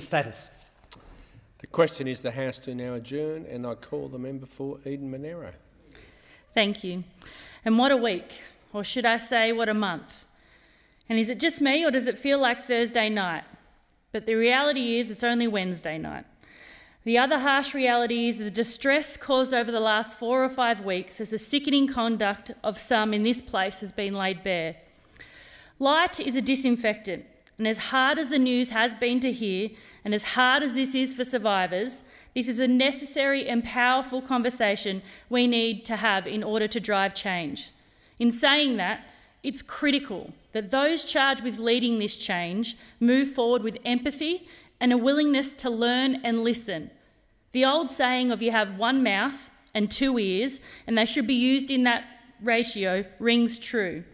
Status. The question is the House to now adjourn, and I call the member for Eden-Monaro. Thank you. And what a week, or should I say what a month. And is it just me, or does it feel like Thursday night? But the reality is it's only Wednesday night. The other harsh reality is the distress caused over the last 4 or 5 weeks as the sickening conduct of some in this place has been laid bare. Light is a disinfectant, and as hard as the news has been to hear, and as hard as this is for survivors, this is a necessary and powerful conversation we need to have in order to drive change. In saying that, it's critical that those charged with leading this change move forward with empathy and a willingness to learn and listen. The old saying of you have one mouth and 2 ears, and they should be used in that ratio, rings true.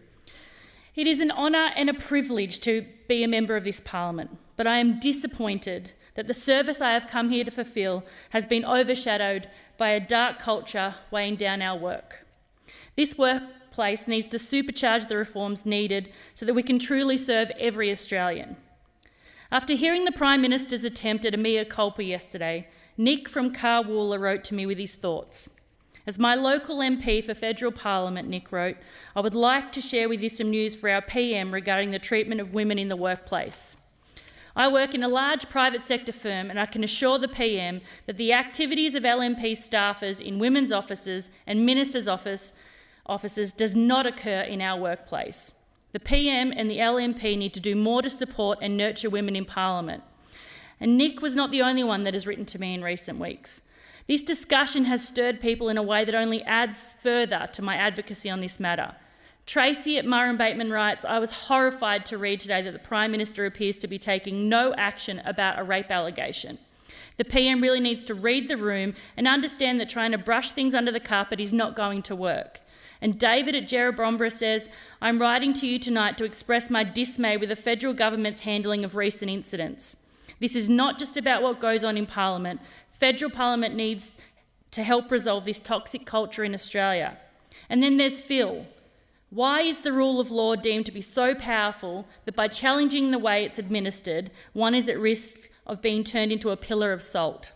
It is an honour and a privilege to be a member of this Parliament, but I am disappointed that the service I have come here to fulfil has been overshadowed by a dark culture weighing down our work. This workplace needs to supercharge the reforms needed so that we can truly serve every Australian. After hearing the Prime Minister's attempt at a mea culpa yesterday, Nick from Carwoola wrote to me with his thoughts. As my local MP for Federal Parliament, Nick wrote, I would like to share with you some news for our PM regarding the treatment of women in the workplace. I work in a large private sector firm, and I can assure the PM that the activities of LNP staffers in women's offices and ministers' offices does not occur in our workplace. The PM and the LNP need to do more to support and nurture women in Parliament. And Nick was not the only one that has written to me in recent weeks. This discussion has stirred people in a way that only adds further to my advocacy on this matter. Tracy at Murrum Bateman writes, I was horrified to read today that the Prime Minister appears to be taking no action about a rape allegation. The PM really needs to read the room and understand that trying to brush things under the carpet is not going to work. And David at Jerrabomberra says, I'm writing to you tonight to express my dismay with the federal government's handling of recent incidents. This is not just about what goes on in Parliament. Federal Parliament needs to help resolve this toxic culture in Australia. And then there's Phil. Why is the rule of law deemed to be so powerful that by challenging the way it's administered, one is at risk of being turned into a pillar of salt?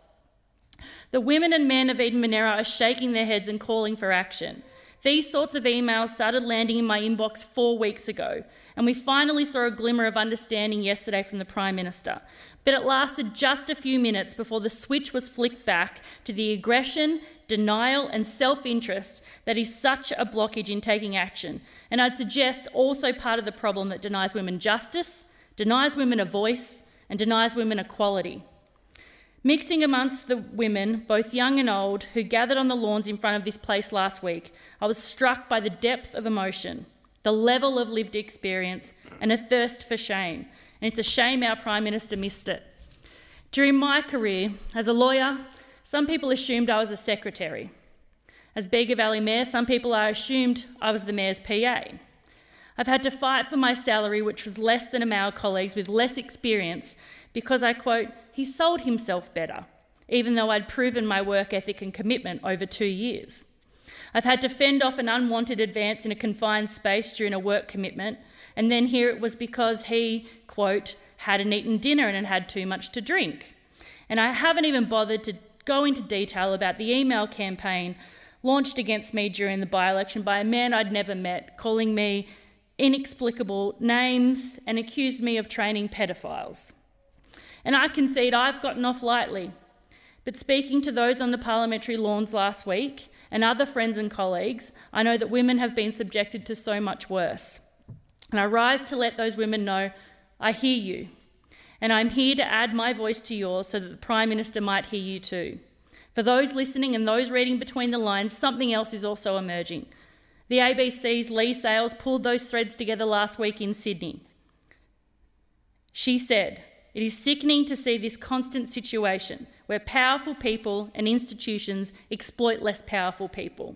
The women and men of Eden-Monaro are shaking their heads and calling for action. These sorts of emails started landing in my inbox 4 weeks ago, and we finally saw a glimmer of understanding yesterday from the Prime Minister. But it lasted just a few minutes before the switch was flicked back to the aggression, denial and self-interest that is such a blockage in taking action, and I'd suggest also part of the problem that denies women justice, denies women a voice and denies women equality. Mixing amongst the women, both young and old, who gathered on the lawns in front of this place last week, I was struck by the depth of emotion, the level of lived experience and a thirst for shame. And it's a shame our Prime Minister missed it. During my career as a lawyer, some people assumed I was a secretary. As Bega Valley Mayor, some people assumed I was the Mayor's PA. I've had to fight for my salary, which was less than a male colleagues with less experience, because I quote, he sold himself better, even though I'd proven my work ethic and commitment over 2 years. I've had to fend off an unwanted advance in a confined space during a work commitment, and then here it was because he, quote, hadn't eaten dinner and had had too much to drink. And I haven't even bothered to go into detail about the email campaign launched against me during the by-election by a man I'd never met, calling me inexplicable names and accused me of training pedophiles. And I concede I've gotten off lightly. But speaking to those on the parliamentary lawns last week and other friends and colleagues, I know that women have been subjected to so much worse. And I rise to let those women know I hear you. And I'm here to add my voice to yours so that the Prime Minister might hear you too. For those listening and those reading between the lines, something else is also emerging. The ABC's Lee Sales pulled those threads together last week in Sydney. She said, it is sickening to see this constant situation where powerful people and institutions exploit less powerful people.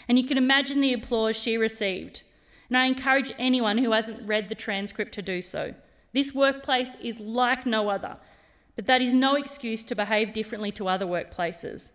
And you can imagine the applause she received. And I encourage anyone who hasn't read the transcript to do so. This workplace is like no other, but that is no excuse to behave differently to other workplaces.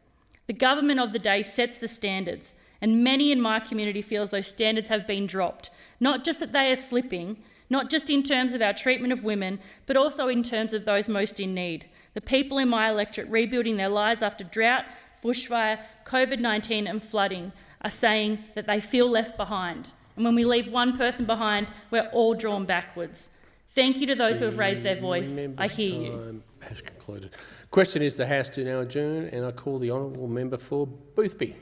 The government of the day sets the standards, and many in my community feel as though standards have been dropped. Not just that they are slipping, not just in terms of our treatment of women, but also in terms of those most in need. The people in my electorate rebuilding their lives after drought, bushfire, COVID-19 and flooding are saying that they feel left behind. And when we leave one person behind, we're all drawn backwards. Thank you to those who have raised their voice. I hear you. Time has concluded. Question is the House to now adjourn, and I call the honourable member for Boothby.